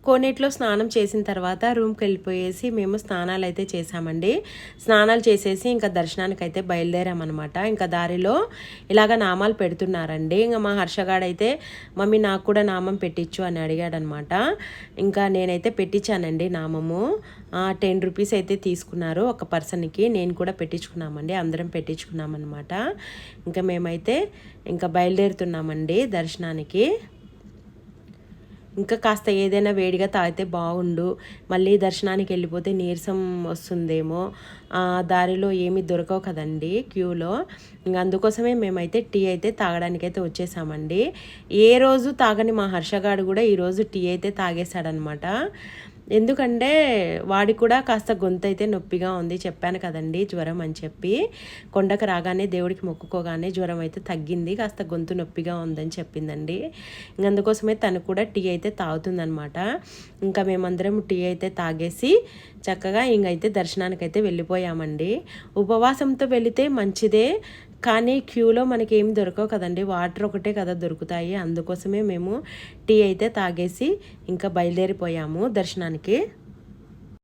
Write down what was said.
కోనేటిలో స్నానం చేసిన తర్వాత రూమ్కి వెళ్ళిపోయేసి మేము స్నానాలు అయితే చేసామండి. స్నానాలు చేసేసి ఇంకా దర్శనానికి అయితే బయలుదేరామన్నమాట. ఇంకా దారిలో ఇలాగ నామాలు పెడుతున్నారండి. ఇంకా మా హర్షగాడైతే మమ్మీ నాకు కూడా నామం పెట్టించు అని అడిగాడనమాట. ఇంకా నేనైతే పెట్టించానండి నామము. 10 రూపీస్ అయితే తీసుకున్నారు ఒక పర్సన్కి. నేను కూడా పెట్టించుకున్నామండి, అందరం పెట్టించుకున్నామన్నమాట. ఇంకా మేమైతే ఇంకా బయలుదేరుతున్నామండి దర్శనానికి. ఇంకా కాస్త ఏదైనా వేడిగా తాగితే బాగుండు, మళ్ళీ దర్శనానికి వెళ్ళిపోతే నీరసం వస్తుందేమో, దారిలో ఏమీ దొరకవు కదండి క్యూలో. ఇంకా అందుకోసమే మేమైతే టీ అయితే తాగడానికైతే వచ్చేసామండి. ఏ రోజు తాగని మా హర్షగాడు కూడా ఈరోజు టీ అయితే తాగేశాడనమాట. ఎందుకంటే వాడికి కూడా కాస్త గొంతు అయితే నొప్పిగా ఉంది, చెప్పాను కదండి జ్వరం అని చెప్పి. కొండకు రాగానే దేవుడికి మొక్కుకోగానే జ్వరం అయితే తగ్గింది, కాస్త గొంతు నొప్పిగా ఉందని చెప్పిందండి. అందుకోసమే తను కూడా టీ అయితే తాగుతుందనమాట. ఇంకా మేమందరం టీ అయితే తాగేసి చక్కగా ఇంకైతే దర్శనానికి అయితే వెళ్ళిపోయామండి. ఉపవాసంతో వెళితే మంచిదే, కానీ క్యూలో మనకి ఏం దొరకవు కదండి, వాటర్ ఒకటే కదా దొరుకుతాయి. అందుకోసమే మేము టీ అయితే తాగేసి ఇంకా బయలుదేరిపోయాము దర్శనానికి.